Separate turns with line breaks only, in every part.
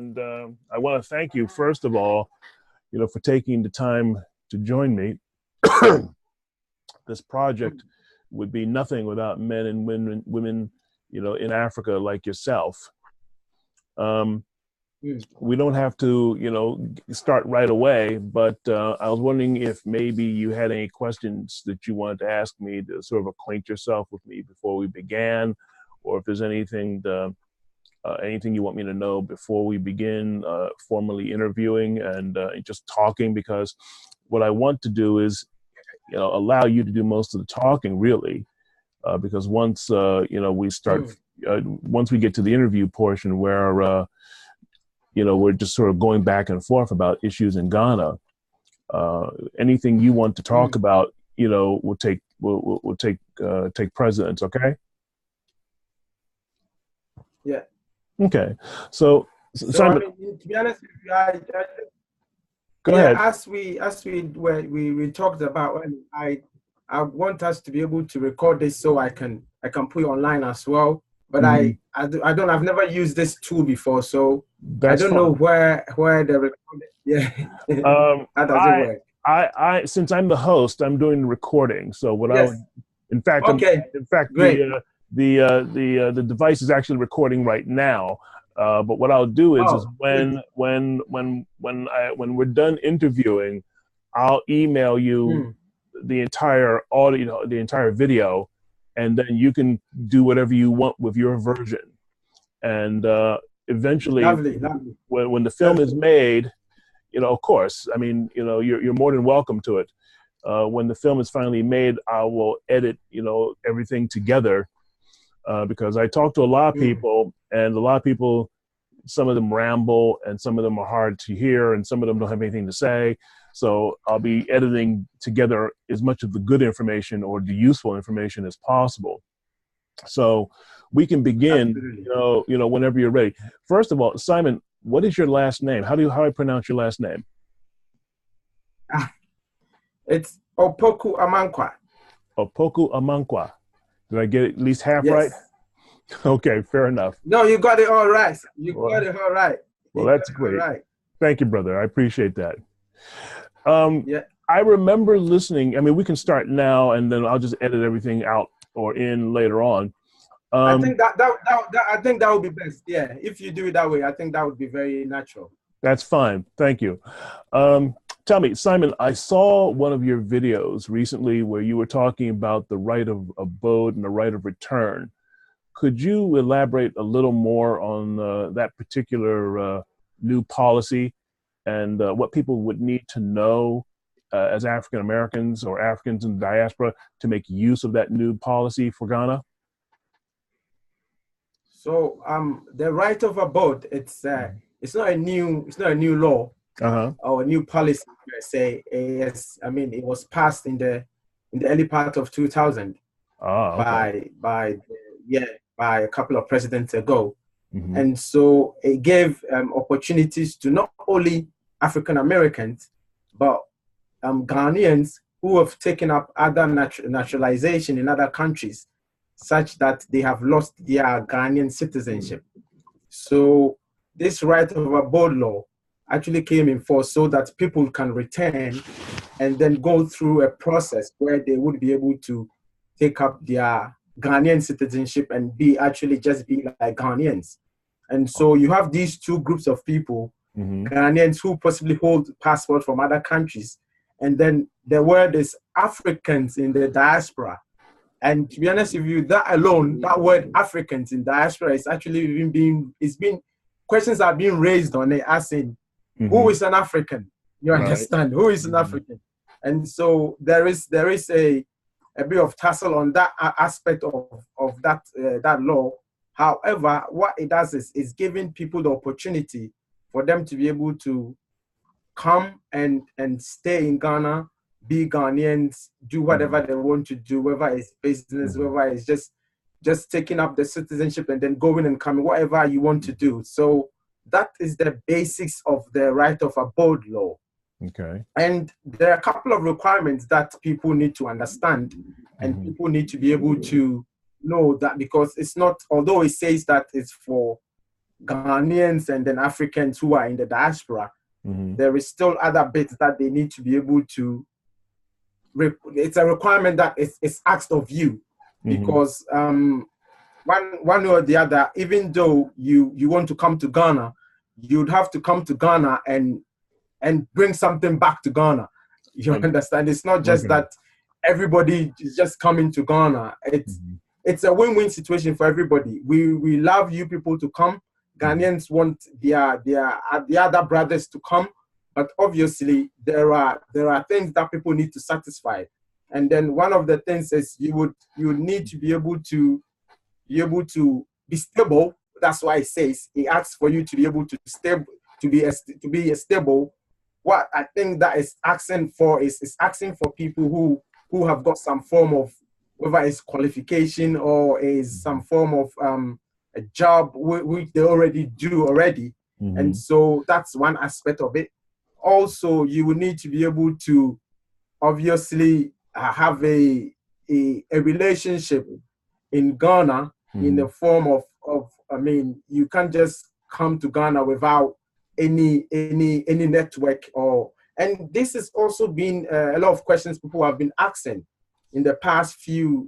And I want to thank you, first of all, for taking the time to join me. This project would be nothing without men and women, in Africa like yourself. We don't have to, start right away, but I was wondering if maybe you had any questions that you wanted to ask me to sort of acquaint yourself with me before we began, or if there's anything you want me to know before we begin formally interviewing and just talking, because what I want to do is, allow you to do most of the talking, really, because once, we start, once we get to the interview portion where, we're just sort of going back and forth about issues in Ghana. Anything you want to talk about, will take precedence. Okay.
Yeah.
Okay. So Simon,
I mean, to be honest with you,
go ahead.
As we talked about, I want us to be able to record this so I can put it online as well. But I've never used this tool before, so
That's
I don't know where the recording. Yeah. How does it work?
I since I'm the host, I'm doing the recording. So what
Yes.
in fact,
Great.
the device is actually recording right now. But what I'll do is when we're done interviewing, I'll email you the entire audio, the entire video, and then you can do whatever you want with your version. And eventually,
lovely.
when the film is made, of course, I mean, you're more than welcome to it. When the film is finally made, I will edit, everything together, because I talk to a lot of people, and a lot of people, some of them ramble, and some of them are hard to hear, and some of them don't have anything to say. So I'll be editing together as much of the good information or the useful information as possible. So we can begin, whenever you're ready. First of all, Simon, what is your last name? How do I pronounce your last name?
It's Opoku-Amankwah.
Opoku-Amankwah. Did I get it at least half right? Okay, fair enough.
No, you got it all right. Got it all right.
Well, that's great. Right. Thank you, brother. I appreciate that. I remember listening. I mean, we can start now, and then I'll just edit everything out or in later on.
I think that would be best. Yeah, if you do it that way, I think that would be very natural.
That's fine. Thank you. Tell me, Simon, I saw one of your videos recently where you were talking about the right of abode and the right of return. Could you elaborate a little more on that particular new policy and what people would need to know as African Americans or Africans in the diaspora to make use of that new policy for Ghana?
So the right of abode, it's not a new law or a new policy per se. It was passed in the early part of 2000 by a couple of presidents ago. And so it gave opportunities to not only African Americans, but Ghanaians who have taken up other naturalization in other countries, such that they have lost their Ghanaian citizenship. So this right of abode law actually came in force so that people can return and then go through a process where they would be able to take up their Ghanaian citizenship and be like Ghanaians. And so you have these two groups of people, Ghanaians who possibly hold passports from other countries, and then there were these Africans in the diaspora. And to be honest with you, that alone, that word Africans in diaspora is actually questions are being raised on it, as in, who is an African? You understand? Who is an African? And so there is a bit of tussle on that aspect of that law. However, what it does is giving people the opportunity for them to be able to come and stay in Ghana, be Ghanaians, do whatever they want to do, whether it's business, whether it's just taking up the citizenship and then going and coming, whatever you want to do. So that is the basics of the right of abode law.
Okay.
And there are a couple of requirements that people need to understand, and people need to be able to know that, because it's not, although it says that it's for Ghanaians and then Africans who are in the diaspora, there is still other bits that they need to be able to. It's a requirement that is asked of you, because one way or the other, even though you want to come to Ghana, you'd have to come to Ghana and bring something back to Ghana. You understand? It's not just that everybody is just coming to Ghana. It's a win-win situation for everybody. We love you people to come. Ghanaians want the other brothers to come, but obviously there are things that people need to satisfy. And then one of the things is you would need to be able to be stable. That's why it says it asks for you to be able to be stable. What I think that is asking for is asking for people who have got some form of, whether it's qualification or is some form of a job which they already do already. And so that's one aspect of it. Also, you will need to be able to obviously have a relationship in Ghana in the form of I mean, you can't just come to Ghana without any network. And this has also been a lot of questions people have been asking in the past few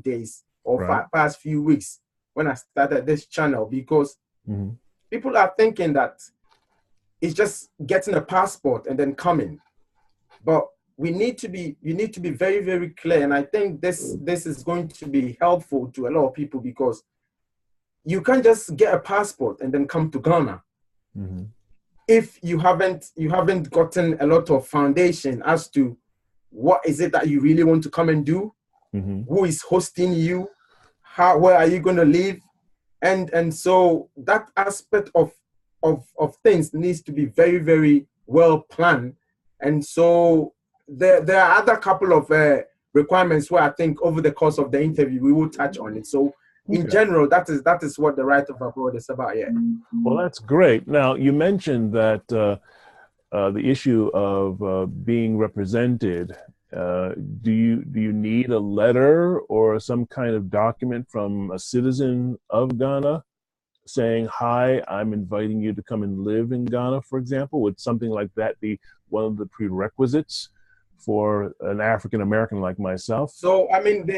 days or past few weeks when I started this channel, because people are thinking that it's just getting a passport and then coming. But you need to be very, very clear. And I think this is going to be helpful to a lot of people, because you can't just get a passport and then come to Ghana if you haven't gotten a lot of foundation as to what is it that you really want to come and do, who is hosting you, where are you going to live, and so that aspect of things needs to be very, very well planned. And so there are other couple of requirements where I think over the course of the interview we will touch on it. So in general, that is what the right of abroad is about. Yeah.
Well, that's great. Now, you mentioned that the issue of being represented. Do you need a letter or some kind of document from a citizen of Ghana saying, "Hi, I'm inviting you to come and live in Ghana," for example? Would something like that be one of the prerequisites for an African American like myself?
So I mean,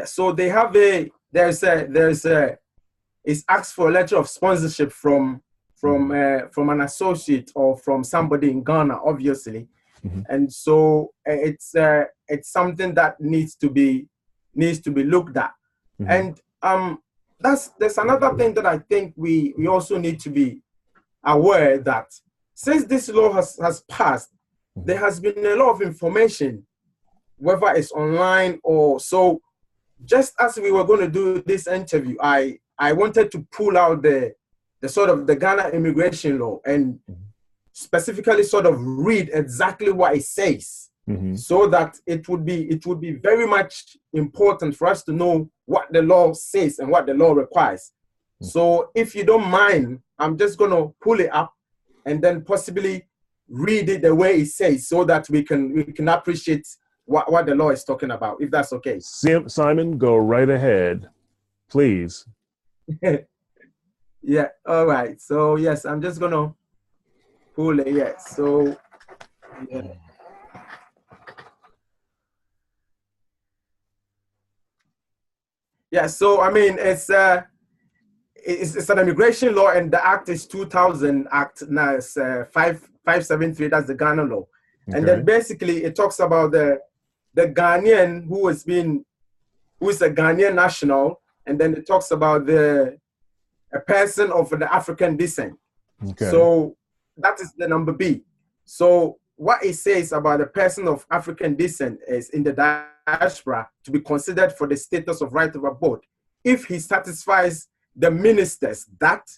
so they have it's asked for a letter of sponsorship from an associate or from somebody in Ghana, obviously. And so it's something that needs to be looked at. And there's another thing that I think we also need to be aware that since this law has passed, there has been a lot of information, whether it's online or so. Just as we were going to do this interview, I wanted to pull out the sort of the Ghana immigration law and specifically sort of read exactly what it says, so that it would be very much important for us to know what the law says and what the law requires. So if you don't mind, I'm just going to pull it up and then possibly read it the way it says, so that we can appreciate what the law is talking about, if that's okay.
Simon, go right ahead, please.
Yeah, all right. So yes, I'm just gonna pull it. Yeah. So yeah. Yeah, so I mean, it's an immigration law, and the act is 2000 Act. Now it's 573. That's the Ghana law, and then basically it talks about the Ghanaian who is a Ghanaian national, and then it talks about a person of the African descent. So that is the number B. So what it says about a person of African descent is in the diaspora to be considered for the status of right of abode if he satisfies the ministers that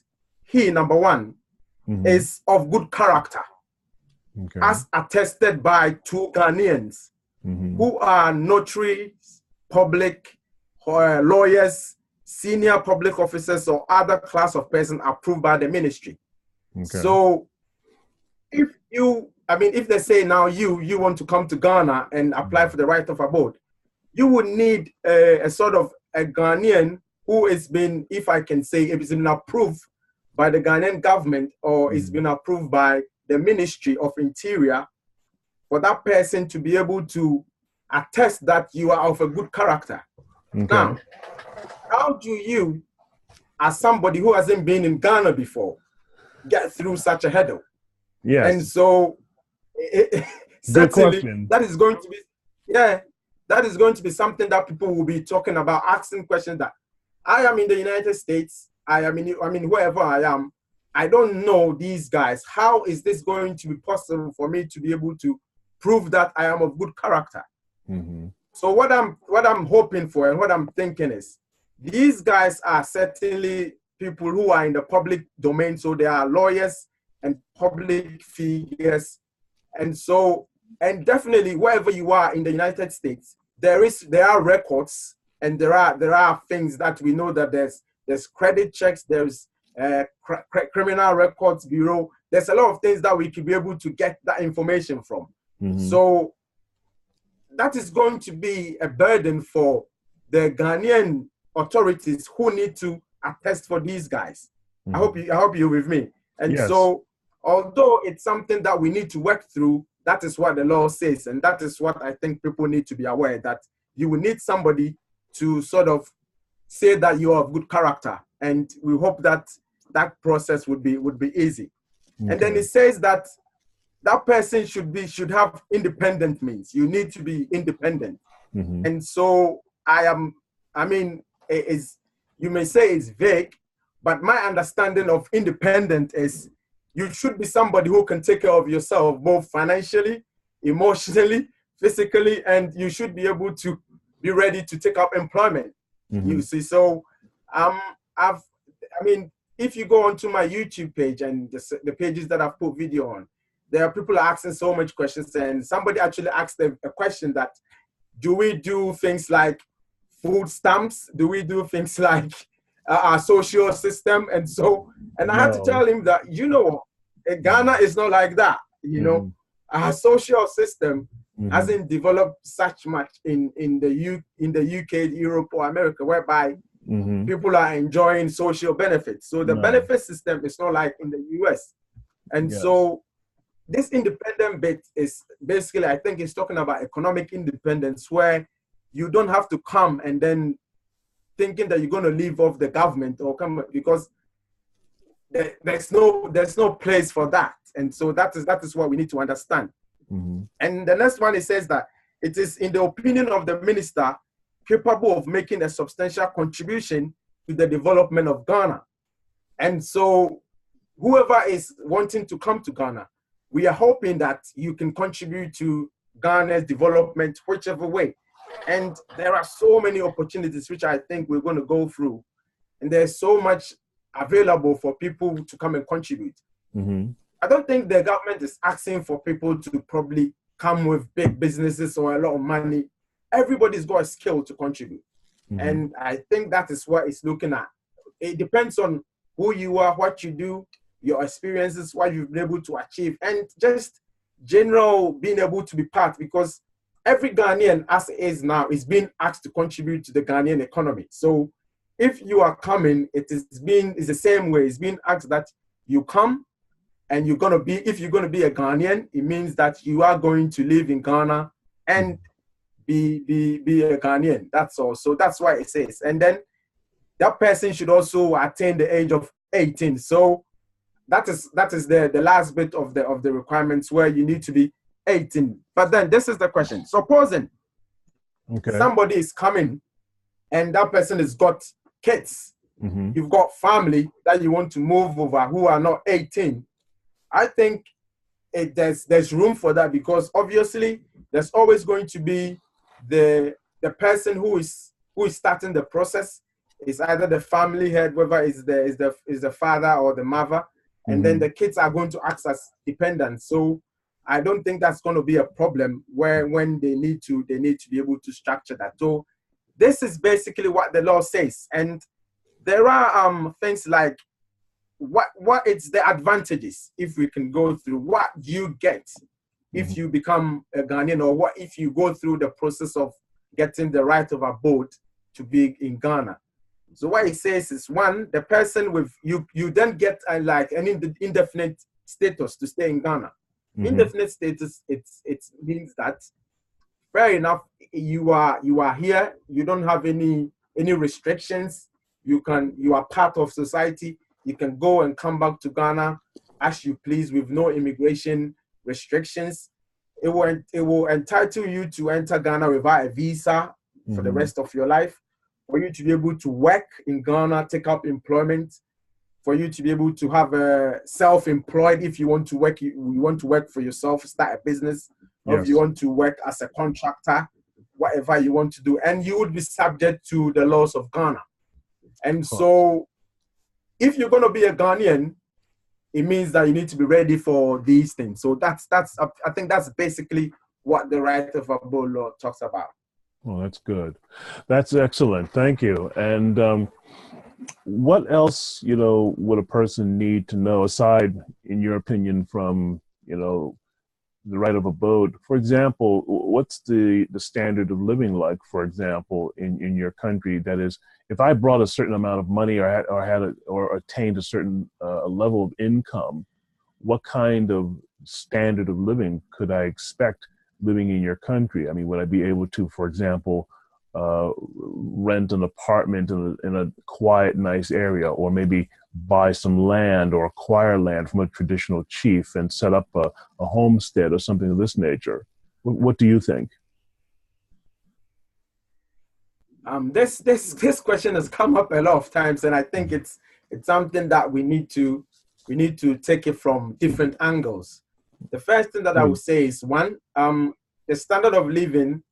he, number one, is of good character, as attested by 2 Ghanaians who are notaries, public lawyers, senior public officers, or other class of person approved by the ministry. So if they say now you want to come to Ghana and apply for the right of abode, you would need a sort of a Ghanaian who has been, if I can say, if it's been approved by the Ghanaian government or it's been approved by the Ministry of Interior, for that person to be able to attest that you are of a good character. Okay. Now, how do you, as somebody who hasn't been in Ghana before, get through such a hurdle?
Yes.
And so, certainly, that is going to be, that is going to be something that people will be talking about, asking questions that I am in the United States, I mean, wherever I am, I don't know these guys. How is this going to be possible for me to be able to prove that I am of good character? So what I'm hoping for and what I'm thinking is, these guys are certainly people who are in the public domain, so they are lawyers and public figures, and so, and definitely wherever you are in the United States, there are records, and there are things that we know, that there's credit checks, there's criminal records bureau, there's a lot of things that we could be able to get that information from. So that is going to be a burden for the Ghanaian authorities who need to attest for these guys. I hope you're with me. And so, although it's something that we need to work through, that is what the law says, and that is what I think people need to be aware, that you will need somebody to sort of say that you are of good character, and we hope that that process would be easy. Okay. And then it says that that person should have independent means. You need to be independent. And so you may say it's vague, but my understanding of independent is you should be somebody who can take care of yourself, both financially, emotionally, physically, and you should be able to be ready to take up employment. You see, so if you go onto my YouTube page and the pages that I've put video on, there are people asking so much questions, and somebody actually asked a question that, do we do things like food stamps? Do we do things like our social system? And so, and I had to tell him that, Ghana is not like that. Our social system hasn't developed such much in the UK, Europe, or America, whereby people are enjoying social benefits. So the benefit system is not like in the US. And so this independent bit is basically, I think it's talking about economic independence, where you don't have to come and then thinking that you're going to live off the government or come, because there's no place for that. And so that is what we need to understand. And the next one, it says that it is in the opinion of the minister capable of making a substantial contribution to the development of Ghana. And so whoever is wanting to come to Ghana, we are hoping that you can contribute to Ghana's development whichever way. And there are so many opportunities which I think we're going to go through. And there's so much available for people to come and contribute. I don't think the government is asking for people to probably come with big businesses or a lot of money. Everybody's got a skill to contribute. And I think that is what it's looking at. It depends on who you are, what you do, your experiences, what you've been able to achieve, and just general being able to be part, because every Ghanaian, as it is now, is being asked to contribute to the Ghanaian economy. So if you are coming, it's the same way. It's being asked that you come, and if you're going to be a Ghanaian, it means that you are going to live in Ghana and be a Ghanaian. That's all. So that's why it says. And then that person should also attain the age of 18. So that is the last bit of the requirements, where you need to be 18. But then this is the question. Supposing somebody is coming and that person has got kids, you've got family that you want to move over who are not 18, I think there's room for that, because obviously there's always going to be the person who is starting the process. Is either the family head, whether is the father or the mother, and then the kids are going to act as dependents. So I don't think that's going to be a problem when they need to be able to structure that. So this is basically what the law says, and there are things like what it's the advantages, if we can go through what you get if you become a Ghanaian, or what if you go through the process of getting the right of abode to be in Ghana. So what it says is, one, the person with you then get like an indefinite status to stay in Ghana. Indefinite status, it means that, fair enough, you are here, you don't have any restrictions, you are part of society, you can go and come back to Ghana as you please with no immigration restrictions. It will entitle you to enter Ghana without a visa for the rest of your life, for you to be able to work in Ghana, take up employment, for you to be able to have a self-employed, if you want to work, you want to work for yourself, start a business, or if you want to work as a contractor, whatever you want to do, and you would be subject to the laws of Ghana. And so if you're going to be a Ghanaian, it means that you need to be ready for these things. So that's I think that's basically what the right of abode law talks about.
Well, that's good. That's excellent. Thank you. And what else, would a person need to know aside, in your opinion, from, the right of abode? For example, what's the standard of living like, for example, in your country? That is, if I brought a certain amount of money or attained a certain level of income, what kind of standard of living could I expect living in your country? I mean, would I be able to, for example, rent an apartment in a quiet, nice area, or maybe buy some land or acquire land from a traditional chief and set up a homestead or something of this nature? What do you think?
This question has come up a lot of times, and I think it's something that we need to take it from different angles. The first thing that I would say is, one, the standard of living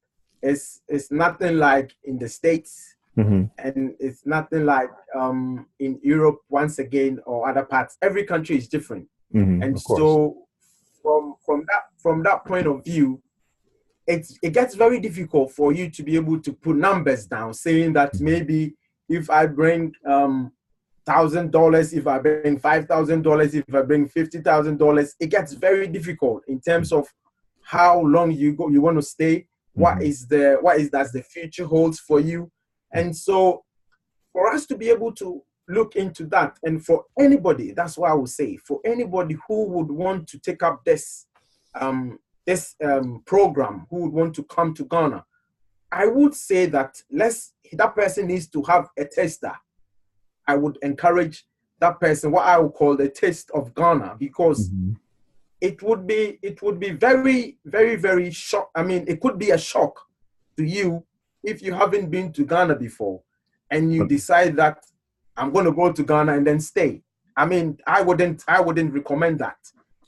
is nothing like in the States, and it's nothing like in Europe, once again, or other parts. Every country is different, and so from that point of view, it gets very difficult for you to be able to put numbers down, saying that maybe if I bring $1,000, if I bring $5,000, if I bring $50,000, it gets very difficult in terms of how long you want to stay. What does the future holds for you? And so for us to be able to look into that, and for anybody, that's what I would say, for anybody who would want to take up this program, who would want to come to Ghana, I would say that that person needs to have a taster. I would encourage that person, what I would call the taste of Ghana, because it would be very, very, very shock. I mean, it could be a shock to you if you haven't been to Ghana before and you decide that I'm going to go to Ghana and then stay. I mean, I wouldn't recommend that.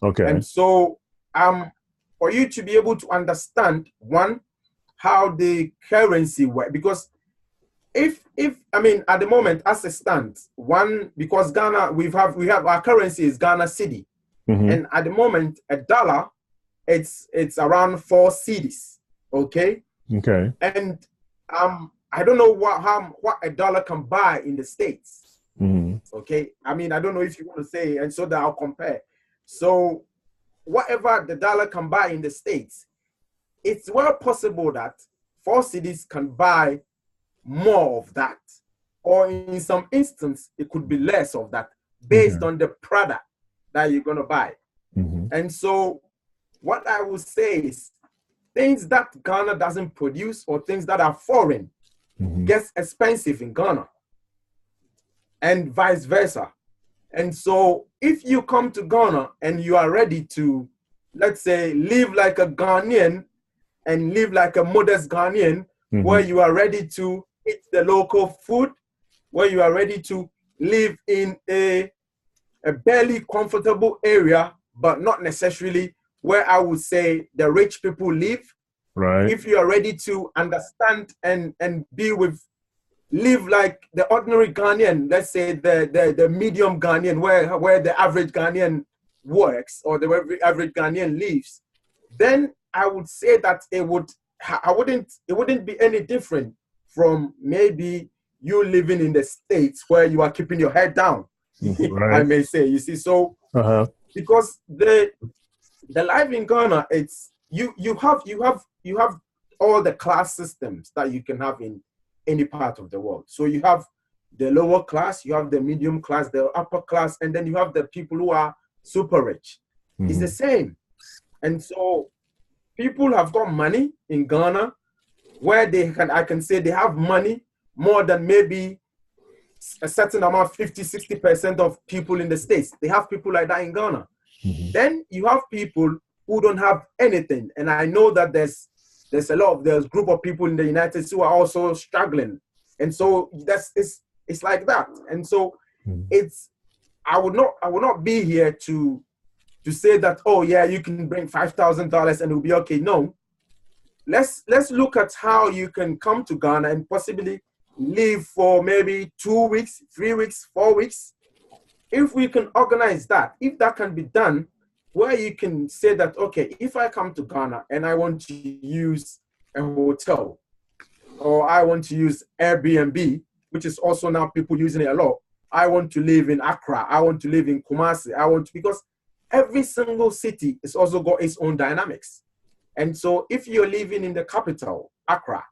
Okay.
And so for you to be able to understand, one, how the currency works, because if I mean, at the moment, as it stands, one, because Ghana, we have our currency is Ghana cedi. And at the moment, a dollar, it's around 4 cedis. Okay.
Okay.
And I don't know what a dollar can buy in the States. Okay. I mean, I don't know if you want to say, and so that I'll compare. So whatever the dollar can buy in the States, it's well possible that 4 cedis can buy more of that, or in some instance, it could be less of that, based on the product that you're going to buy. And so what I would say is, things that Ghana doesn't produce, or things that are foreign, gets expensive in Ghana, and vice versa. And so if you come to Ghana and you are ready to, let's say, live like a Ghanaian and live like a modest Ghanaian, where you are ready to eat the local food, where you are ready to live in a barely comfortable area, but not necessarily where I would say the rich people live.
Right.
If you are ready to understand and live like the ordinary Ghanaian, let's say the medium Ghanaian, where the average Ghanaian works, or the average Ghanaian lives, then I would say that it wouldn't be any different from maybe you living in the States, where you are keeping your head down. Right. I may say, you see, so because the life in Ghana, it's you have all the class systems that you can have in any part of the world. So you have the lower class, you have the medium class, the upper class, and then you have the people who are super rich. Mm-hmm. It's the same. And so people have got money in Ghana where I can say they have money more than maybe a certain amount, 50-60% of people in the States. They have people like that in Ghana. Mm-hmm. Then you have people who don't have anything. And I know that there's a group of people in the United States who are also struggling. And so it's like that. And so I would not be here to say that, oh yeah, you can bring $5,000 and it'll be okay. No. Let's look at how you can come to Ghana and possibly live for maybe 2 weeks, 3 weeks, 4 weeks. If we can organize that, if that can be done, where you can say that, okay, if I come to Ghana and I want to use a hotel, or I want to use Airbnb, which is also now people using it a lot. I want to live in Accra. I want to live in Kumasi. Because every single city has also got its own dynamics. And so if you're living in the capital, Accra,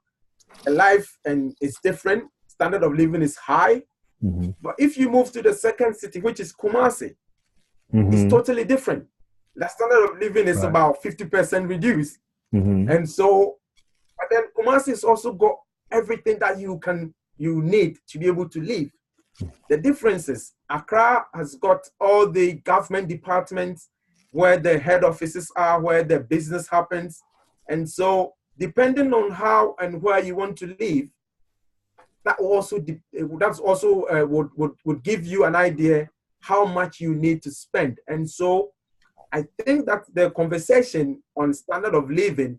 the life and it's different, standard of living is high. Mm-hmm. But if you move to the second city, which is Kumasi, it's totally different. The standard of living is about 50% reduced. Mm-hmm. And so, but then Kumasi has also got everything that you need to be able to live. The difference is Accra has got all the government departments where the head offices are, where the business happens. And so depending on how and where you want to live, that also would give you an idea how much you need to spend. And so I think that the conversation on standard of living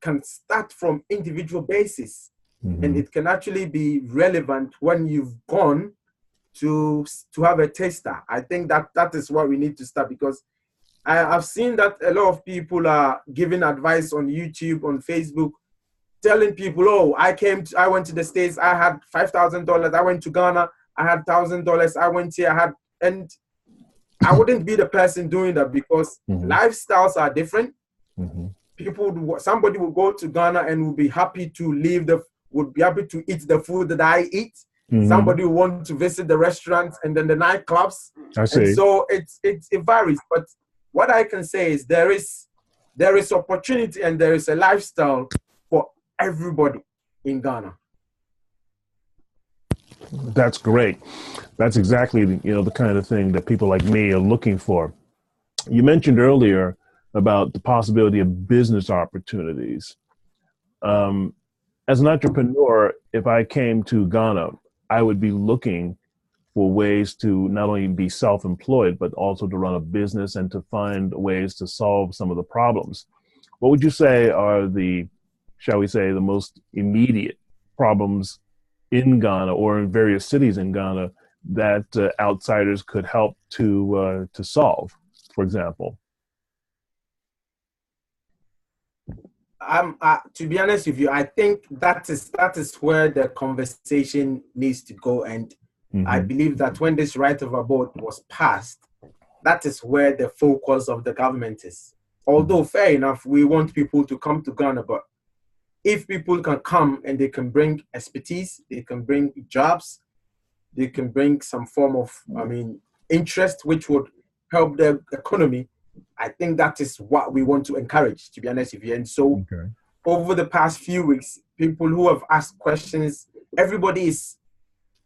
can start from individual basis. Mm-hmm. And it can actually be relevant when you've gone to have a taster. I think that is where we need to start, because I've seen that a lot of people are giving advice on YouTube, on Facebook, telling people, oh, I went to the States, I had $5,000, I went to Ghana, I had $1,000, I went here, and I wouldn't be the person doing that, because lifestyles are different. Mm-hmm. Somebody will go to Ghana and will be happy to would be happy to eat the food that I eat. Mm-hmm. Somebody will want to visit the restaurants and then the nightclubs. I see. And so it varies. But what I can say is there is opportunity and there is a lifestyle for everybody in Ghana.
That's great. That's exactly the kind of thing that people like me are looking for. You mentioned earlier about the possibility of business opportunities. As an entrepreneur, if I came to Ghana, I would be looking for ways to not only be self-employed, but also to run a business and to find ways to solve some of the problems. What would you say are the most immediate problems in Ghana or in various cities in Ghana that outsiders could help to solve, for example?
To be honest with you, I think that is where the conversation needs to go. And I believe that when this right of abode was passed, that is where the focus of the government is. Although fair enough, we want people to come to Ghana, but if people can come and they can bring expertise, they can bring jobs, they can bring some form of, interest, which would help the economy, I think that is what we want to encourage, to be honest with you. And so over the past few weeks, people who have asked questions, everybody is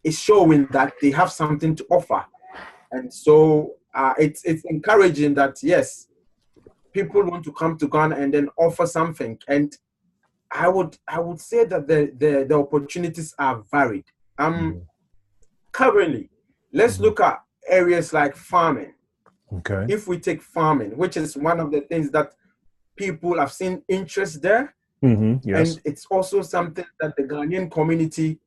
showing that they have something to offer. And so it's encouraging that, yes, people want to come to Ghana and then offer something. And I would say that the opportunities are varied. Currently, let's look at areas like farming. Okay. If we take farming, which is one of the things that people have seen interest there, yes. And it's also something that the Ghanaian community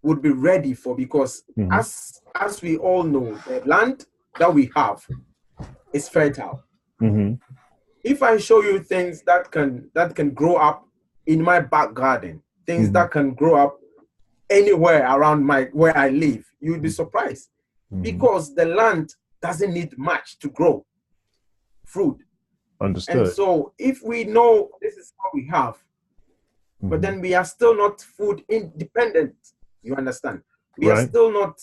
would be ready for, because as we all know, the land that we have is fertile. If I show you things that can grow up in my back garden, things that can grow up anywhere around where I live, you would be surprised, because the land doesn't need much to grow fruit. Understood. And so if we know this is what we have, but then we are still not food independent, you understand? We are still not.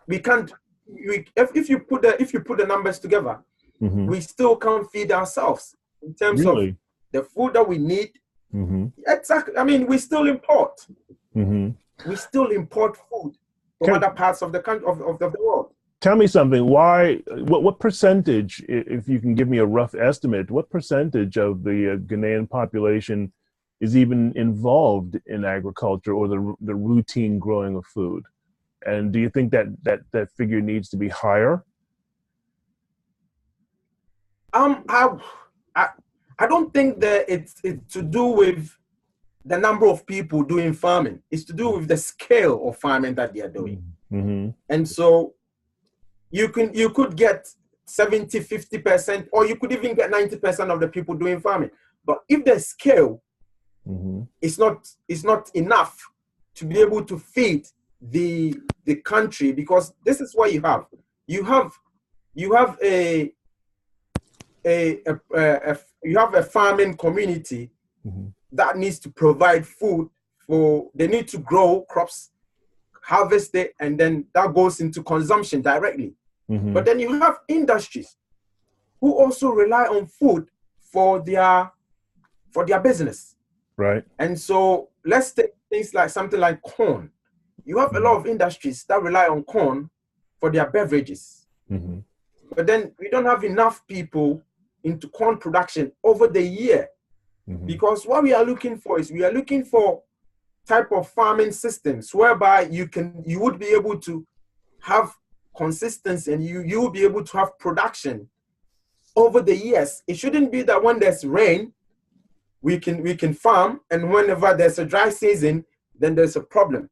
We can't. If you put the numbers together, we still can't feed ourselves in terms of the food that we need. Exactly. I mean, we still import. We still import food from other parts of the country of the world.
Tell me something. What percentage, if you can give me a rough estimate, what percentage of the Ghanaian population is even involved in agriculture or the routine growing of food? And do you think that figure needs to be higher?
I don't think that it's to do with the number of people doing farming. It's to do with the scale of farming that they are doing. And so you could get 70, 50%, or you could even get 90% of the people doing farming. But if the scale is not enough to be able to feed the country, because this is what you have. You have a farming community that needs to provide food for. They need to grow crops, harvest it, and then that goes into consumption directly. But then you have industries who also rely on food for their business.
Right.
And so let's take things like something like corn. You have a lot of industries that rely on corn for their beverages. But then we don't have enough people into corn production over the year. Because what we are looking for is type of farming systems whereby you would be able to have consistency and you will be able to have production over the years. It shouldn't be that when there's rain, we can farm, and whenever there's a dry season, then there's a problem.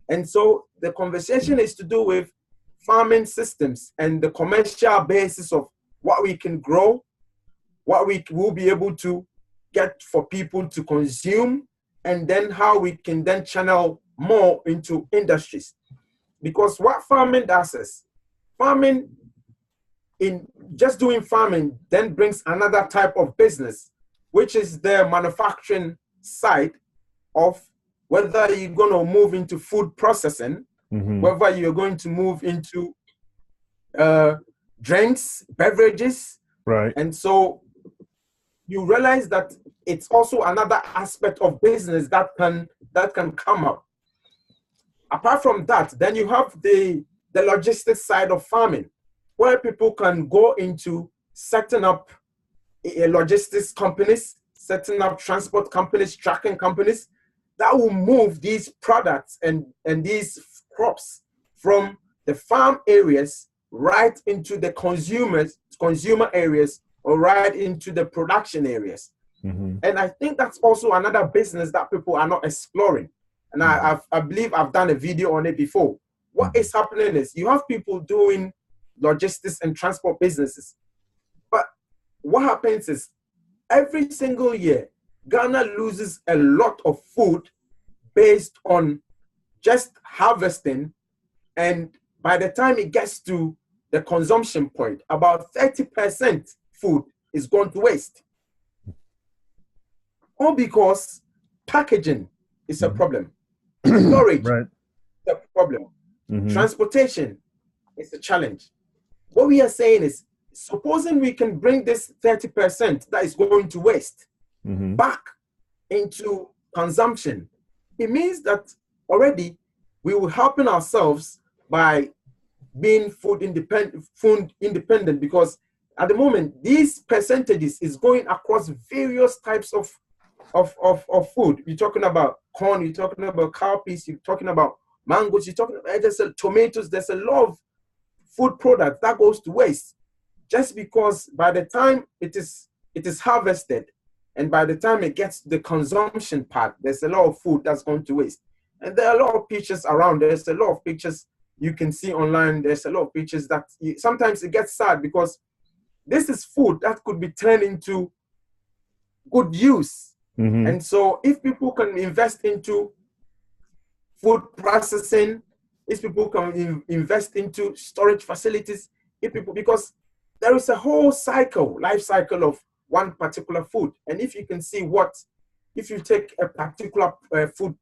And so the conversation is to do with farming systems and the commercial basis of what we can grow, what we will be able to get for people to consume, and then how we can then channel more into industries. Because what farming does is, just doing farming then brings another type of business, which is the manufacturing side of whether you're going to move into food processing, whether you're going to move into drinks, beverages.
Right.
And so you realize that it's also another aspect of business that can come up. Apart from that, then you have the logistics side of farming, where people can go into setting up logistics companies, setting up transport companies, tracking companies that will move these products and these crops from the farm areas right into the consumer areas, or right into the production areas. And I think that's also another business that people are not exploring. And I believe I've done a video on it before. What is happening is you have people doing logistics and transport businesses. But what happens is every single year, Ghana loses a lot of food based on just harvesting. And by the time it gets to the consumption point, about 30% food is gone to waste. All because packaging is a problem. Storage is a problem. Transportation is a challenge. What we are saying is, supposing we can bring this 30% that is going to waste back into consumption, it means that already we will helping ourselves by being food independent, because at the moment these percentages is going across various types of food. You're talking about corn, you're talking about cowpeas, you're talking about mangoes, you're talking about tomatoes. There's a lot of food products that goes to waste just because by the time it is harvested and by the time it gets to the consumption part, there's a lot of food that's going to waste. And there are a lot of pictures around. There's a lot of pictures you can see online. There's a lot of pictures that sometimes it gets sad because this is food that could be turned into good use. And so if people can invest into food processing, if people can invest into storage facilities, because there is a whole life cycle of one particular food. And if you can see if you take a particular food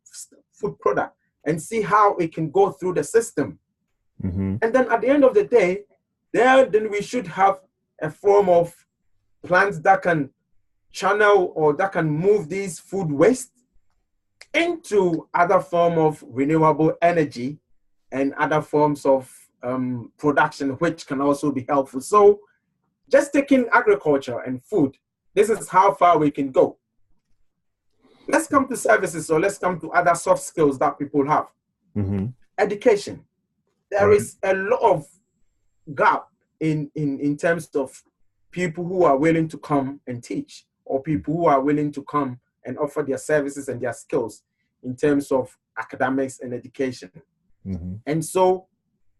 product and see how it can go through the system.
Mm-hmm.
And then at the end of the day, then we should have a form of plants that can channel or that can move these food waste into other form of renewable energy and other forms of production, which can also be helpful. So just taking agriculture and food, this is how far we can go. Let's come to services, or let's come to other soft skills that people have.
Mm-hmm.
Education. There is a lot of gap in terms of people who are willing to come and teach, or people who are willing to come and offer their services and their skills in terms of academics and education.
Mm-hmm.
And so,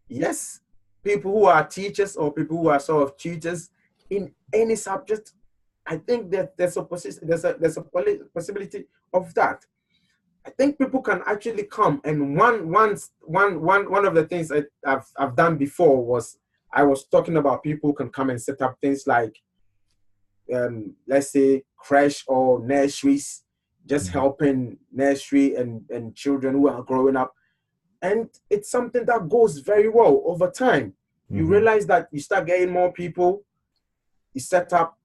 yes, people who are teachers or people who are sort of tutors in any subject, I think that there's a possibility of that. I think people can actually come, and one of the things I've done before was I was talking about people who can come and set up things like let's say creche or nurseries, just helping nursery and children who are growing up. And it's something that goes very well over time. You realize that you start getting more people, you set up,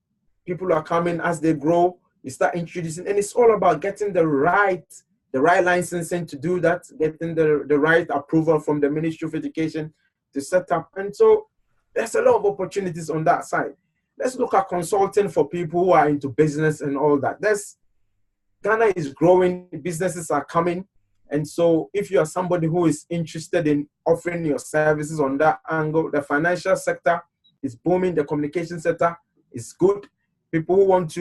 people are coming as they grow, you start introducing, and it's all about getting the right licensing to do that, getting the right approval from the Ministry of Education to set up. And so there's a lot of opportunities on that side. Let's look at consulting for people who are into business and all that. Ghana is growing, businesses are coming. And so if you are somebody who is interested in offering your services on that angle, the financial sector is booming, the communication sector is good. People who want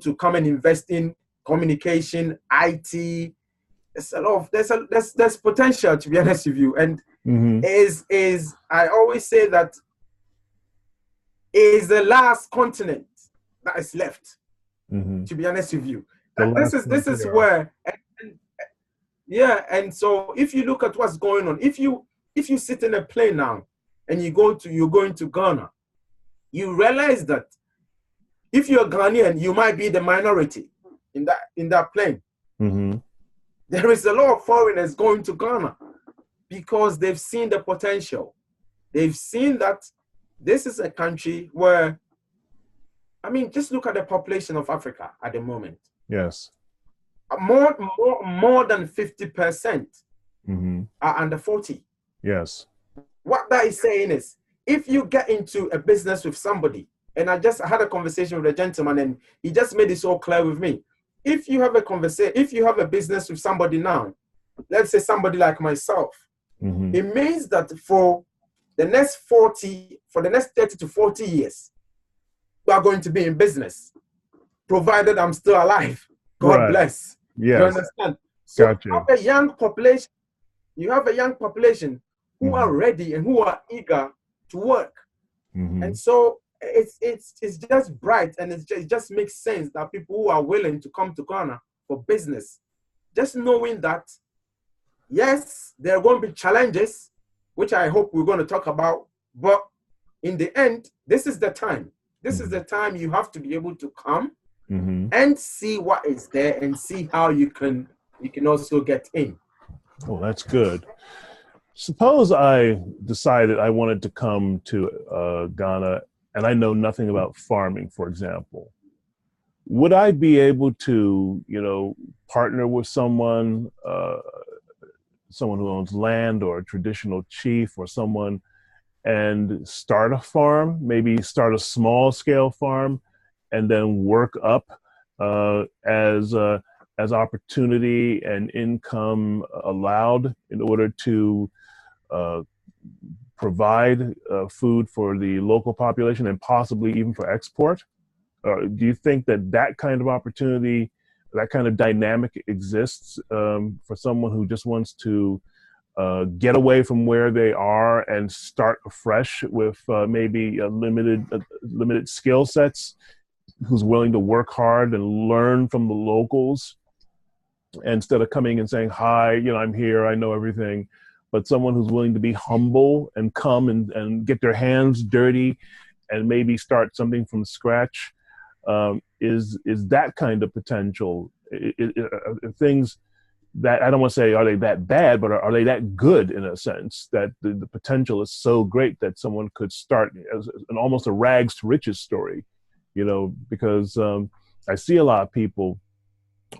to come and invest in communication, IT, there's potential, to be honest with you. And is I always say that is the last continent that is left, to be honest with you. This is where and so if you look at what's going on, if you sit in a plane now and you're going to Ghana, you realize that if you're Ghanaian, you might be the minority in that plane. There is a lot of foreigners going to Ghana because they've seen the potential. They've seen that this is a country where, I mean, just look at the population of Africa at the moment.
Yes.
More than 50% are under 40.
Yes.
What that is saying is, if you get into a business with somebody, and I had a conversation with a gentleman, and he just made it so clear with me. If you have a business with somebody now, let's say somebody like myself, it means that for the next 30 to 40 years, we are going to be in business, provided I'm still alive. God bless.
Yes.
You understand? So
Gotcha.
you have a young population who are ready and who are eager to work. And so it's just bright, and it just makes sense that people who are willing to come to Ghana for business, just knowing that, yes, there are going to be challenges, which I hope we're going to talk about, but in the end, this is the time. This is the time you have to be able to come and see what is there and see how you can also get in.
Oh, that's good. Suppose I decided I wanted to come to Ghana and I know nothing about farming, for example. Would I be able to, partner with someone who owns land, or a traditional chief, or someone, and start a farm, maybe start a small scale farm, and then work up as opportunity and income allowed in order to provide food for the local population and possibly even for export? Do you think that kind of opportunity, that kind of dynamic exists for someone who just wants to get away from where they are and start afresh with maybe limited skill sets, who's willing to work hard and learn from the locals instead of coming and saying, hi, I'm here, I know everything, but someone who's willing to be humble and come and get their hands dirty and maybe start something from scratch? Is that kind of potential? Things, that, I don't want to say are they that bad, but are they that good in a sense that the potential is so great that someone could start as an almost a rags to riches story, because I see a lot of people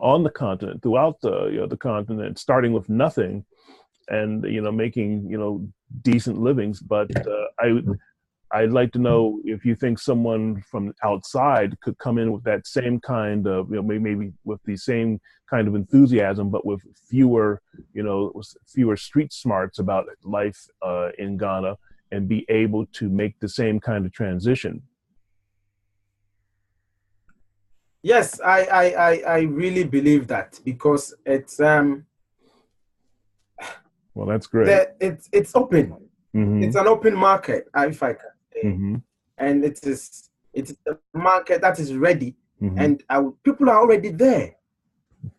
on the continent, throughout the continent, starting with nothing and making decent livings. But I'd like to know if you think someone from outside could come in with that same kind of, maybe with the same kind of enthusiasm, but with fewer street smarts about life in Ghana, and be able to make the same kind of transition.
Yes, I really believe that, because it's well,
that's great.
It's open.
Mm-hmm.
It's an open market, if I can say.
Mm-hmm.
And it's a market that is ready,
mm-hmm.
and people are already there.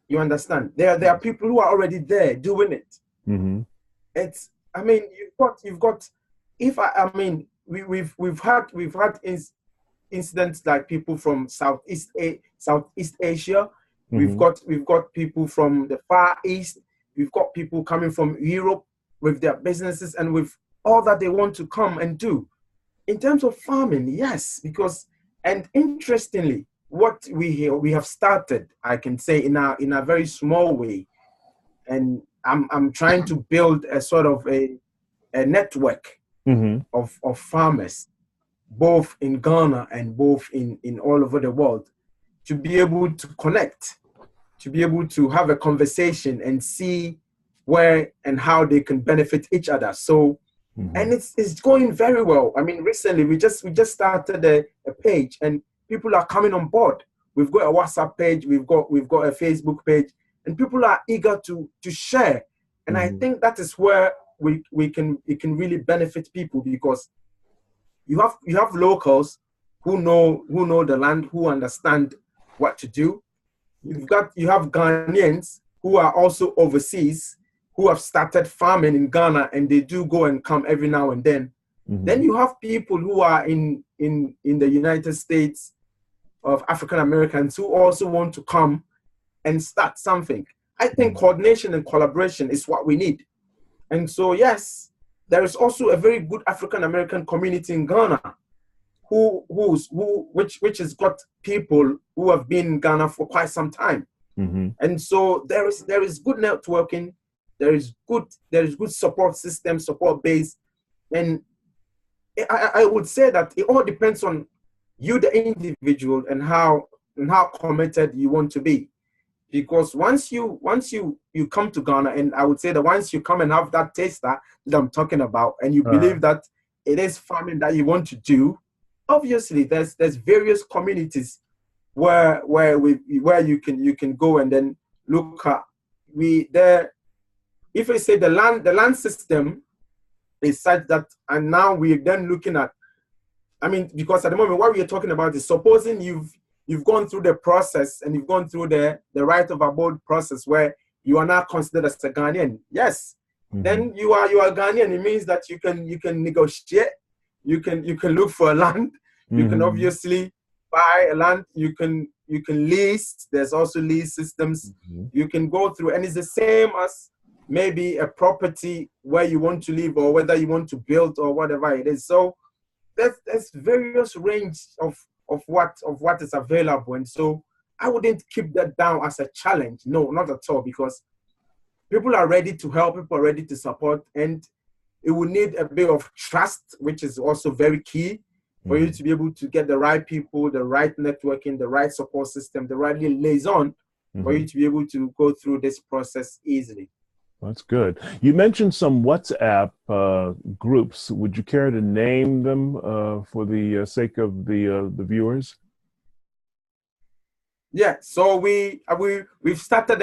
You understand? There are people who are already there doing it.
Mm-hmm.
It's, I mean, you've got. If I mean, we've had incidents like people from Southeast Asia.
Mm-hmm.
We've got people from the Far East. We've got people coming from Europe with their businesses and with all that they want to come and do. In terms of farming, yes, because, and interestingly, what we have started, I can say, in a very small way, and I'm trying to build a sort of a network
mm-hmm.
of farmers, both in Ghana and both in all over the world, to be able to connect, to be able to have a conversation and see where and how they can benefit each other. So,
mm-hmm.
and it's going very well. I mean, recently we just started a page, and people are coming on board. We've got a WhatsApp page, we've got a Facebook page, and people are eager to share. And
mm-hmm.
I think that is where it can really benefit people, because you have locals who know the land, who understand what to do. You have Ghanaians who are also overseas, who have started farming in Ghana, and they do go and come every now and then.
Mm-hmm.
Then you have people who are in the United States of African Americans who also want to come and start something. I think coordination and collaboration is what we need. And so, yes, there is also a very good African American community in Ghana, which has got people who have been in Ghana for quite some time.
Mm-hmm.
And so there is good networking, there is good support system, support base, and I would say that it all depends on you, the individual, and how committed you want to be. Because once you come to Ghana, and I would say that once you come and have that taster that I'm talking about, and you believe that it is farming that you want to do, obviously there's various communities where you can go and then look at. If I say the land system is such that, and now we're then looking at, I mean, because at the moment what we are talking about is, supposing you've gone through the process, and you've gone through the right of abode process, where you are now considered as a Ghanaian. Yes. Mm-hmm. Then you are Ghanaian. It means that you can negotiate, you can look for a land, you can obviously buy a land, you can lease. There's also lease systems. You can go through, and it's the same as maybe a property where you want to live, or whether you want to build, or whatever it is. So there's various range of what is available. And so I wouldn't keep that down as a challenge. No, not at all, because people are ready to help, people are ready to support, and it will need a bit of trust, which is also very key for you to be able to get the right people, the right networking, the right support system, the right liaison for you to be able to go through this process easily.
That's good. You mentioned some WhatsApp groups. Would you care to name them for the sake of the viewers? Yeah.
So we've started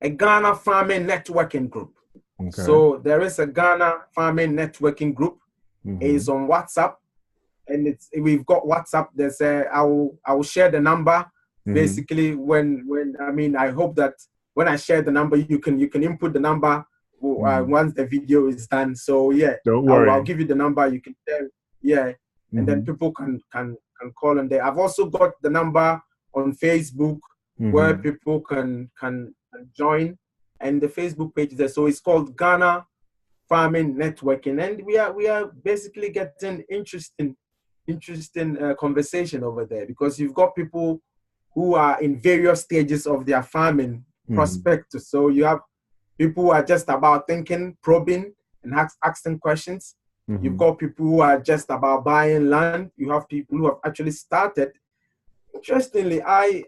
a Ghana Farming Networking Group. Okay. So there is a Ghana Farming Networking Group. It's on WhatsApp, and we've got WhatsApp. There's I will share the number. Basically, when I mean, I hope that when I share the number, you can input the number once the video is done. So yeah,
don't worry.
I'll give you the number. You can share, yeah, and then people can call on there. I've also got the number on Facebook where people can join and the Facebook page there. So it's called Ghana Farming Networking, and we are basically getting interesting conversation over there, because you've got people who are in various stages of their farming prospectus. So you have people who are just about thinking, probing, and asking questions. You've got people who are just about buying land. You have people who have actually started. Interestingly, I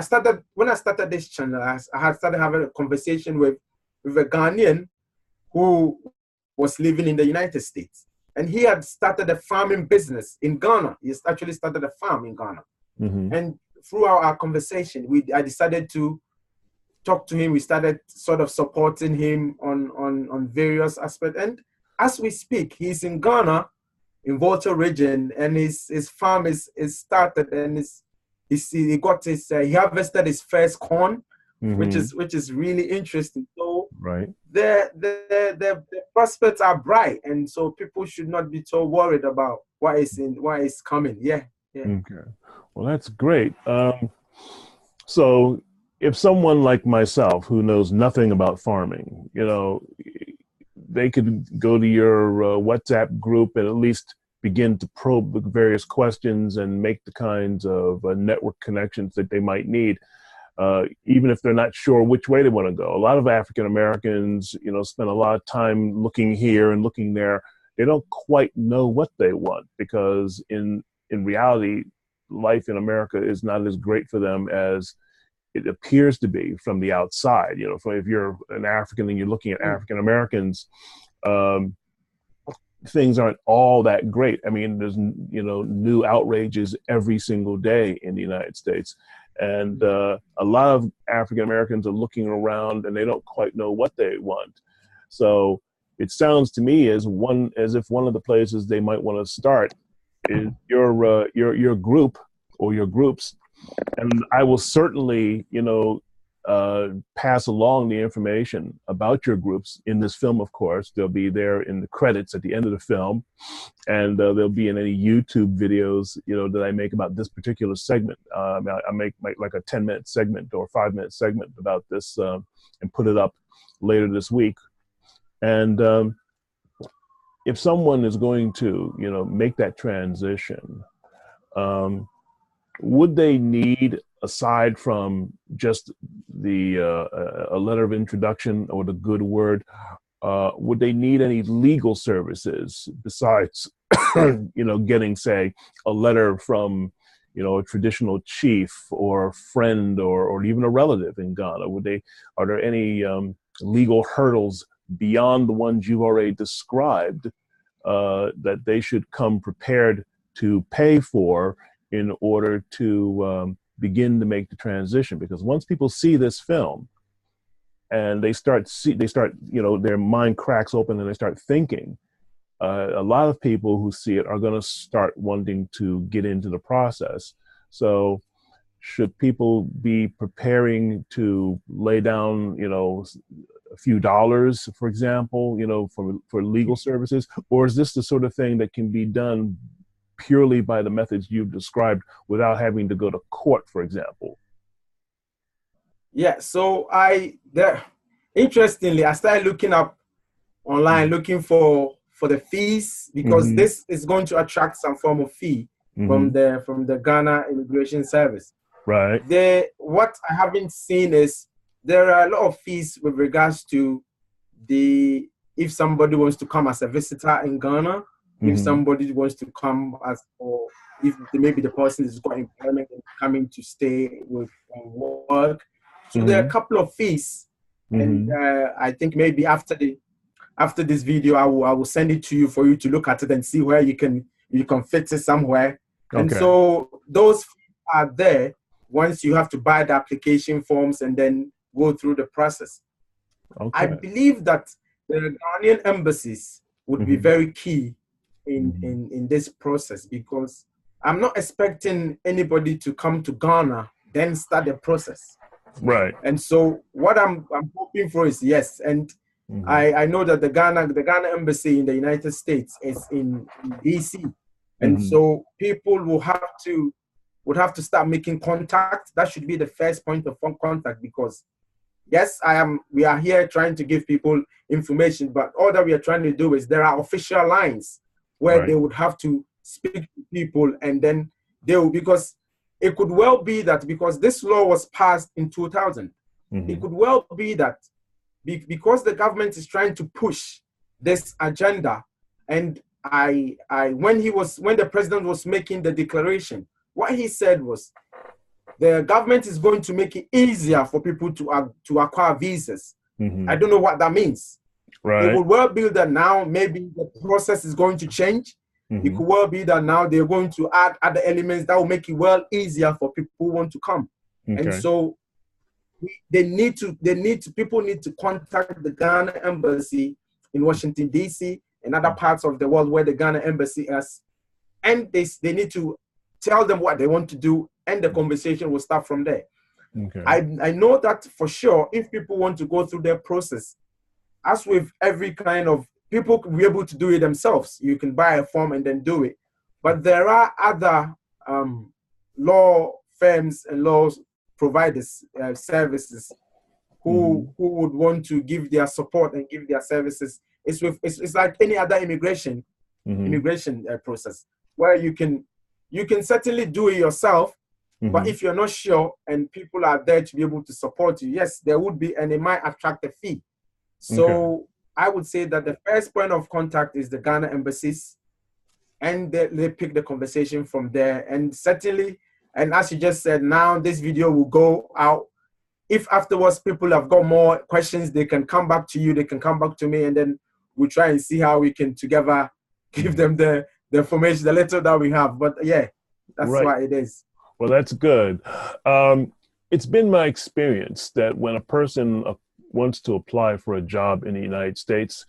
started when I started this channel. I had started having a conversation with a Ghanaian who was living in the United States, and he had started a farming business in Ghana. He actually started a farm in Ghana, and throughout our conversation, I decided to talk to him. We started sort of supporting him on various aspects, and as we speak, he's in Ghana, in Volta region, and his farm is started, and he harvested his first corn, which is really interesting. So the prospects are bright, and so people should not be so worried about what is coming. Yeah.
Okay, well, that's great. So if someone like myself who knows nothing about farming, they could go to your WhatsApp group and at least begin to probe the various questions and make the kinds of network connections that they might need, even if they're not sure which way they want to go. A lot of African Americans, spend a lot of time looking here and looking there. They don't quite know what they want, because in reality, life in America is not as great for them as it appears to be from the outside. If you're an African and you're looking at African Americans, things aren't all that great. I mean, there's new outrages every single day in the United States, and a lot of African Americans are looking around and they don't quite know what they want. So it sounds to me as if one of the places they might want to start is your group or your groups. And I will certainly, pass along the information about your groups in this film. Of course, they'll be there in the credits at the end of the film, and they'll be in any YouTube videos, that I make about this particular segment. I make like a 10-minute segment or 5-minute segment about this, and put it up later this week. And if someone is going to, make that transition, would they need, aside from just the a letter of introduction or the good word, would they need any legal services besides, getting, say, a letter from, a traditional chief or a friend or even a relative in Ghana? Are there any legal hurdles beyond the ones you've already described that they should come prepared to pay for in order to begin to make the transition? Because once people see this film and they start, their mind cracks open and they start thinking, a lot of people who see it are going to start wanting to get into the process. So should people be preparing to lay down, a few dollars, for example, for legal services? Or is this the sort of thing that can be done purely by the methods you've described without having to go to court, for example?
Yeah, so interestingly, I started looking up online, looking for the fees, because this is going to attract some form of fee from the Ghana Immigration Service.
Right.
What I haven't seen is there are a lot of fees with regards to if somebody wants to come as a visitor in Ghana, if somebody wants to come or if maybe the person is got employment and coming to stay with work. So there are a couple of fees, and I think maybe after this video, I will send it to you for you to look at it and see where you can fit it somewhere. Okay. And so those fees are there once you have to buy the application forms and then go through the process. Okay. I believe that the Ghanaian embassies would be very key in this process, because I'm not expecting anybody to come to Ghana then start the process.
Right.
And so what I'm hoping for is yes, and I know that the Ghana embassy in the United States is in DC, and so people would have to start making contact. That should be the first point of contact, because yes, we are here trying to give people information, but all that we are trying to do is there are official lines where they would have to speak to people, and then they will, because it could well be that because this law was passed in 2000, it could well be that because the government is trying to push this agenda, and when the president was making the declaration, what he said was the government is going to make it easier for people to acquire visas. I don't know what that means. It would well be that now maybe the process is going to change. It could well be that now they're going to add other elements that will make it well easier for people who want to come. And so people need to contact the Ghana embassy in Washington, D.C. and other parts of the world where the Ghana embassy is. And they need to tell them what they want to do, and the conversation will start from there. I know that for sure, if people want to go through their process, as with every kind of, people will be able to do it themselves. You can buy a form and then do it. But there are other law firms and law providers, services, who would want to give their support and give their services. It's like any other immigration process, where you can certainly do it yourself, but if you're not sure and people are there to be able to support you, yes, there would be, and it might attract a fee. So I would say that the first point of contact is the Ghana embassies, and they pick the conversation from there. And certainly, and as you just said, now this video will go out. If afterwards people have got more questions, they can come back to you, they can come back to me, and then we'll try and see how we can together give them the information, the little that we have. But yeah, that's why it is.
Well, that's good. It's been my experience that when a person wants to apply for a job in the United States,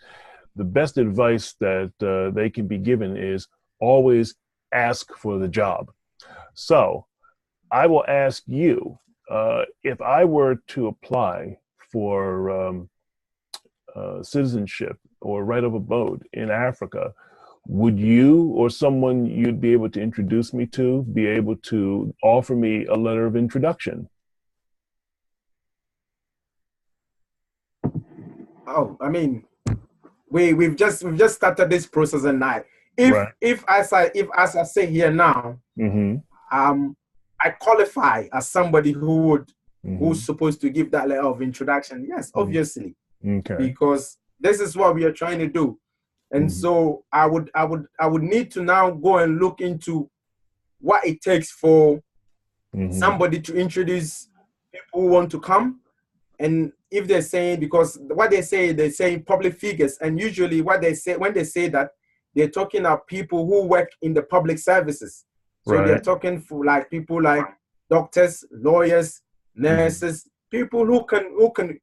the best advice that they can be given is always ask for the job. So I will ask you, if I were to apply for citizenship or right of abode in Africa, would you or someone you'd be able to introduce me to be able to offer me a letter of introduction?
Oh, I mean, we've just started this process, and if as I say here now, I qualify as somebody who's supposed to give that letter of introduction. Yes, obviously, because this is what we are trying to do. And so I would need to now go and look into what it takes for somebody to introduce people who want to come. And if they're saying, because what they're saying public figures, and usually what they say, when they say that, they're talking about people who work in the public services. So they're talking for like people like doctors, lawyers, nurses, people who can,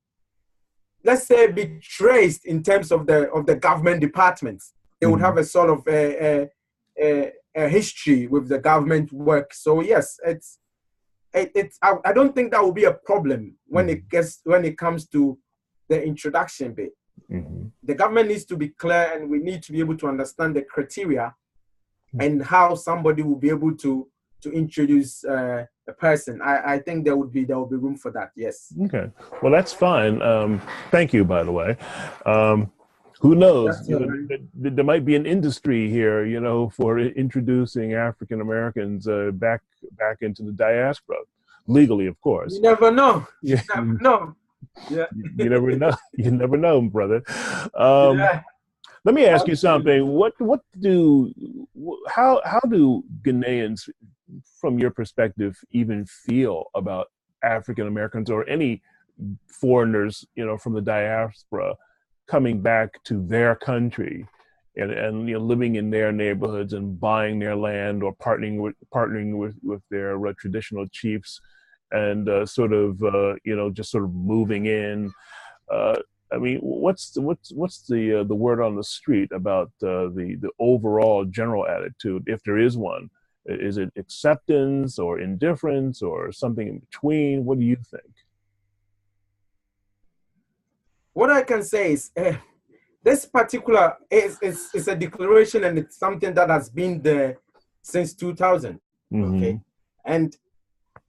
let's say, be traced in terms of the government departments. They would have a sort of a history with the government work. So yes, I don't think that will be a problem when it comes to the introduction bit. The government needs to be clear, and we need to be able to understand the criteria and how somebody will be able to introduce a person. I think there will be room for that. Yes. Okay.
Well, that's fine. Thank you, by the way. Who knows? There might be an industry here, for introducing African Americans back into the diaspora, legally, of course.
You never know. You never know. Yeah.
You never know. You never know, brother. Let me ask you something. How do Ghanaians, from your perspective, even feel about African Americans or any foreigners, from the diaspora coming back to their country and living in their neighborhoods and buying their land or partnering with their traditional chiefs and just sort of moving in? I mean, what's the word on the street about the overall general attitude, if there is one? Is it acceptance or indifference or something in between? What do you think?
What I can say is this particular is a declaration, and it's something that has been there since 2000. Okay, and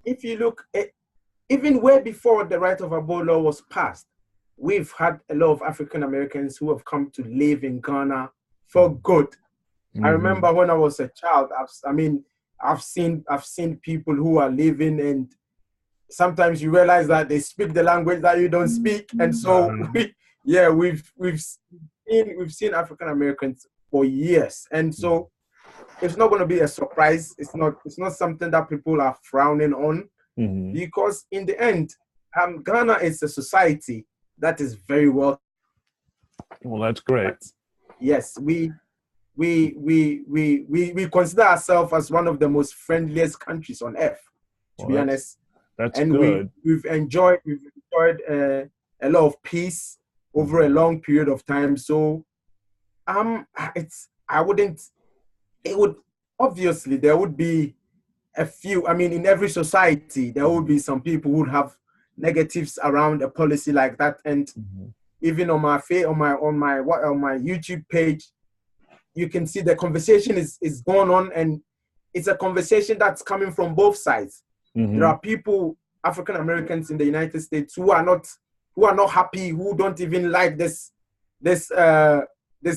if you look, even way before the right of abode law was passed, we've had a lot of African Americans who have come to live in Ghana for good. I remember when I was a child, I've seen people who are living, and sometimes you realize that they speak the language that you don't speak, and so we've seen African Americans for years, and so it's not going to be a surprise. It's not something that people are frowning on, because in the end, Ghana is a society that is very well.
Well, that's great.
Yes, we consider ourselves as one of the most friendliest countries on earth, to be honest.
That's
and
good.
We've enjoyed a lot of peace over a long period of time. So obviously there would be a few. I mean, in every society there would be some people who would have negatives around a policy like that, and even on my YouTube page, you can see the conversation is going on, and it's a conversation that's coming from both sides. There are people, African Americans in the United States, who are not happy, who don't even like this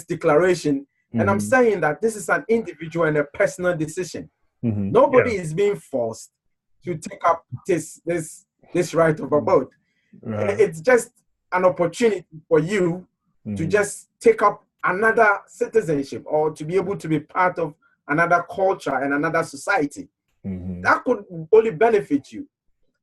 declaration. And I'm saying that this is an individual and a personal decision. Nobody is being forced to take up this right of abode. It's just an opportunity for you to just take up another citizenship, or to be able to be part of another culture and another society. That could only benefit you.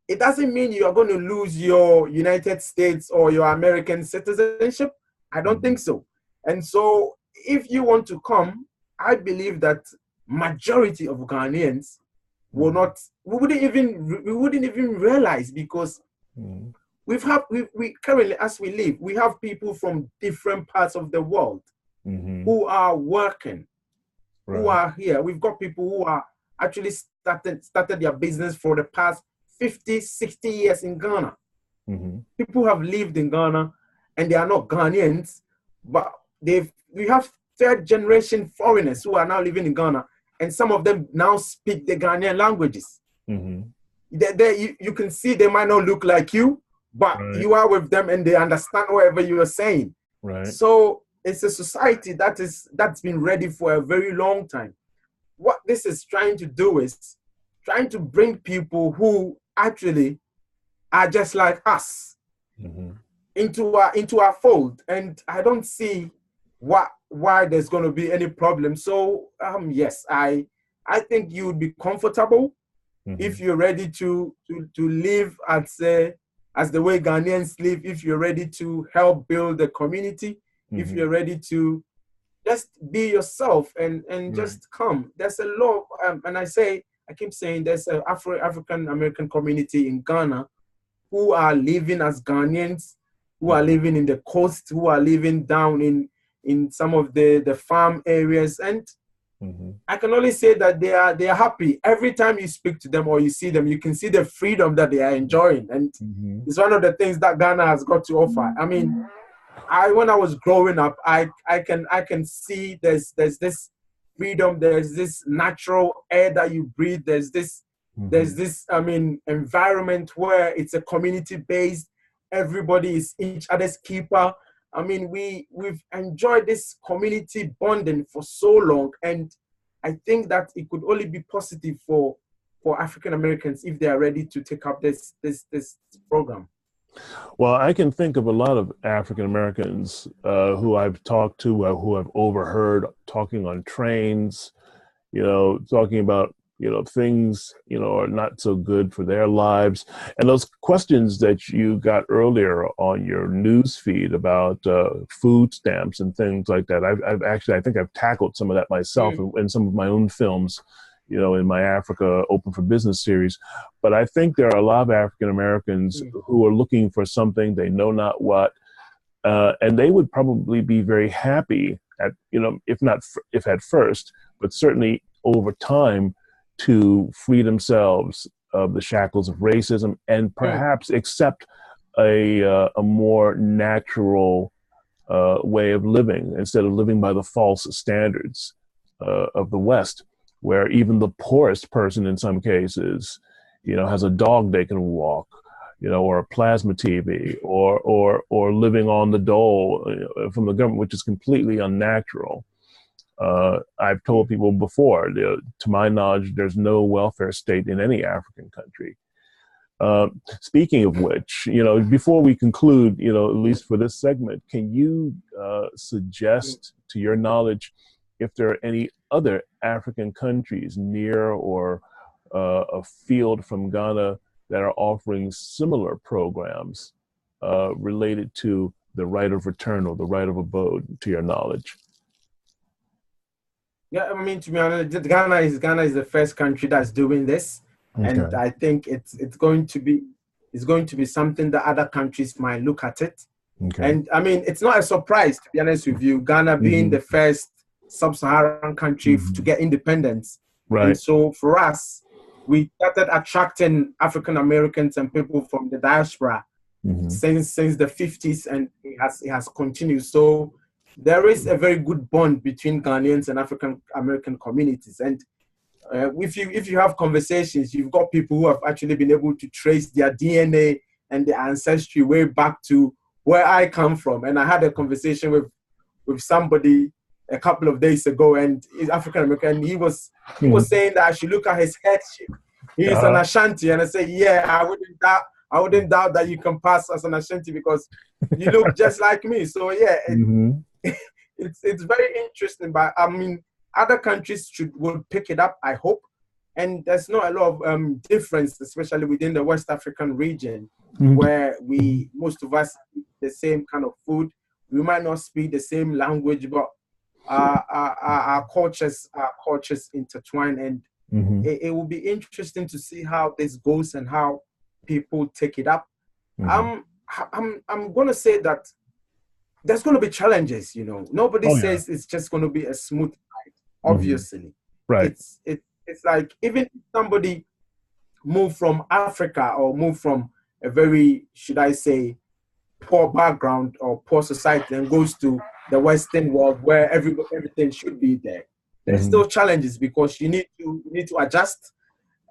It doesn't mean you are going to lose your United States or your American citizenship. I don't think so. And so if you want to come, I believe that majority of Ghanaians we wouldn't even realize, because we currently, as we live, we have people from different parts of the world who are working, who are here. We've got people who are actually started their business for the past 50, 60 years in Ghana. People have lived in Ghana, and they are not Ghanaians, but we have third generation foreigners who are now living in Ghana, and some of them now speak the Ghanaian languages. You can see they might not look like you, but you are with them and they understand whatever you are saying. So it's a society that's been ready for a very long time. What this is trying to do is trying to bring people who actually are just like us into our fold, and I don't see why there's going to be any problem. So yes, I think you would be comfortable if you're ready to live as the way Ghanaians live, if you're ready to help build the community, if you're ready to just be yourself and just come. There's a lot, and I keep saying there's an African American community in Ghana who are living as Ghanaians, who are living in the coast, who are living down in some of the farm areas, and I can only say that they are happy. Every time you speak to them or you see them, you can see the freedom that they are enjoying, and it's one of the things that Ghana has got to offer. I mean, when I was growing up, I can see there's this freedom, there's this natural air that you breathe, there's this environment where it's a community based, everybody is each other's keeper. I mean, we've enjoyed this community bonding for so long, and I think that it could only be positive for African Americans if they are ready to take up this program.
Well, I can think of a lot of African Americans who I've talked to, who I've overheard talking on trains, talking about, things, are not so good for their lives. And those questions that you got earlier on your news feed about food stamps and things like that, I think I've tackled some of that myself in some of my own films, in my Africa Open for Business series. But I think there are a lot of African Americans who are looking for something, they know not what, and they would probably be very happy at, if at first, but certainly over time, to free themselves of the shackles of racism and perhaps accept a more natural way of living instead of living by the false standards of the West, where even the poorest person in some cases, has a dog they can walk, or a plasma TV, or living on the dole from the government, which is completely unnatural. I've told people before, to my knowledge, there's no welfare state in any African country. Speaking of which, before we conclude, at least for this segment, can you suggest, to your knowledge, if there are any other African countries near or afield from Ghana that are offering similar programs related to the right of return or the right of abode, to your knowledge?
Yeah, I mean, to be honest, Ghana is the first country that's doing this, okay. And I think it's going to be something that other countries might look at it. Okay. And I mean, it's not a surprise, to be honest with you, Ghana being the first sub-Saharan country to get independence. Right. And so for us, we started attracting African Americans and people from the diaspora since the 50s, and it has continued. So there is a very good bond between Ghanaians and African American communities. And if you have conversations, you've got people who have actually been able to trace their DNA and their ancestry way back to where I come from. And I had a conversation with somebody a couple of days ago, and he's African American, and he was saying that I should look at his head shape. He's an Ashanti, and I say, yeah, I wouldn't doubt that you can pass as an Ashanti because you look just like me. So yeah, it's very interesting. But I mean, other countries will pick it up, I hope. And there's not a lot of difference, especially within the West African region, where most of us eat the same kind of food. We might not speak the same language, but our cultures intertwine, and it will be interesting to see how this goes and how people take it up. I'm going to say that there's going to be challenges. Nobody says it's just going to be a smooth ride. Obviously, right? It's like even if somebody move from Africa or move from a very, should I say, poor background or poor society and goes to the Western world where everything should be there. There's still challenges because you need to adjust,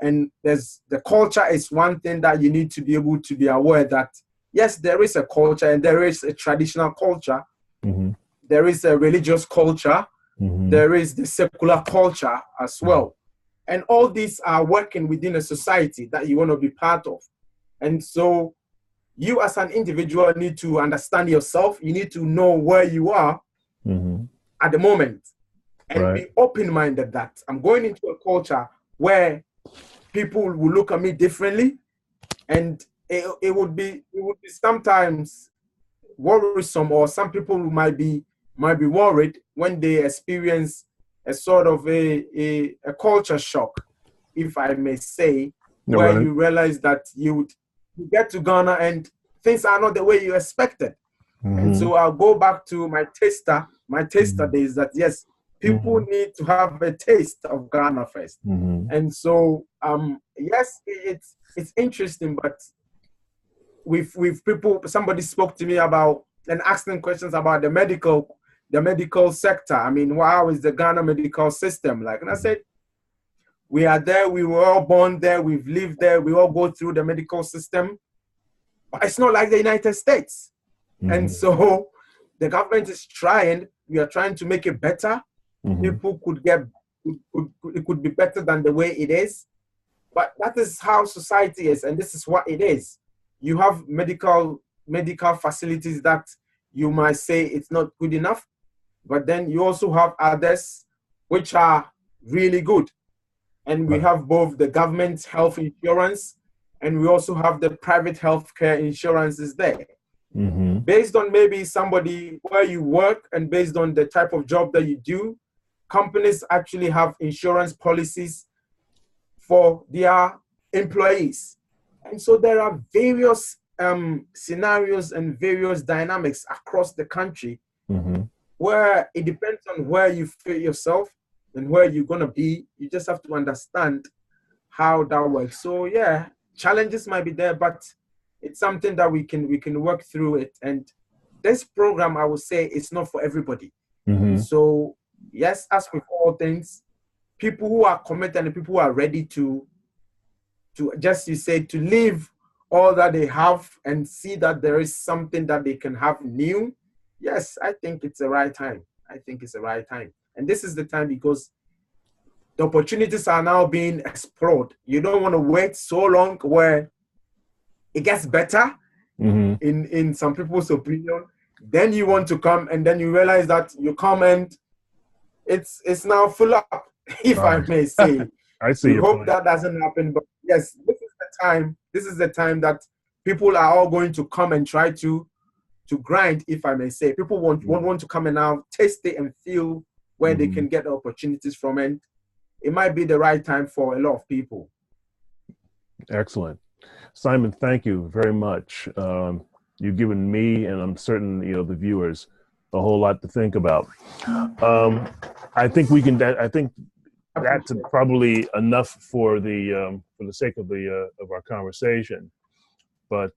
and the culture is one thing that you need to be able to be aware that yes, there is a culture and there is a traditional culture, there is a religious culture, there is the secular culture as well, and all these are working within a society that you want to be part of, and so you as an individual need to understand yourself. You need to know where you are at the moment and be open-minded that I'm going into a culture where people will look at me differently, and it would be sometimes worrisome, or some people might be worried when they experience a sort of a culture shock, if I may say, where you realize that you get to Ghana and things are not the way you expected. And so I'll go back to my taster days that yes, people need to have a taste of Ghana first. And so yes, it's interesting, but with people, somebody spoke to me about and asking questions about the medical sector. I mean, how is the Ghana medical system like? And I said, we are there, we were all born there, we've lived there, we all go through the medical system. But it's not like the United States. And so the government is trying, we are trying to make it better. People it could be better than the way it is. But that is how society is, and this is what it is. You have medical facilities that you might say it's not good enough, but then you also have others which are really good. And we have both the government health insurance, and we also have the private healthcare insurances there. Based on maybe somebody where you work and based on the type of job that you do, companies actually have insurance policies for their employees. And so there are various scenarios and various dynamics across the country where it depends on where you feel yourself and where you're going to be. You just have to understand how that works. So yeah, challenges might be there, but it's something that we can work through it. And this program, I would say, it's not for everybody. So yes, as with all things, people who are committed and people who are ready to just, you say, to live all that they have and see that there is something that they can have new, yes, I think it's the right time. I think it's the right time. And this is the time because the opportunities are now being explored. You don't want to wait so long where it gets better in some people's opinion. Then you want to come and then you realize that you come and it's now full up, if I may say.
I see.
We hope that doesn't happen, but yes, this is the time. This is the time that people are all going to come and try to grind, if I may say. People want to come and now taste it and feel where they can get opportunities from, and it might be the right time for a lot of people.
Excellent. Simon, thank you very much. You've given me, and I'm certain the viewers, a whole lot to think about. I think we can. I think that's probably enough for the sake of our conversation. But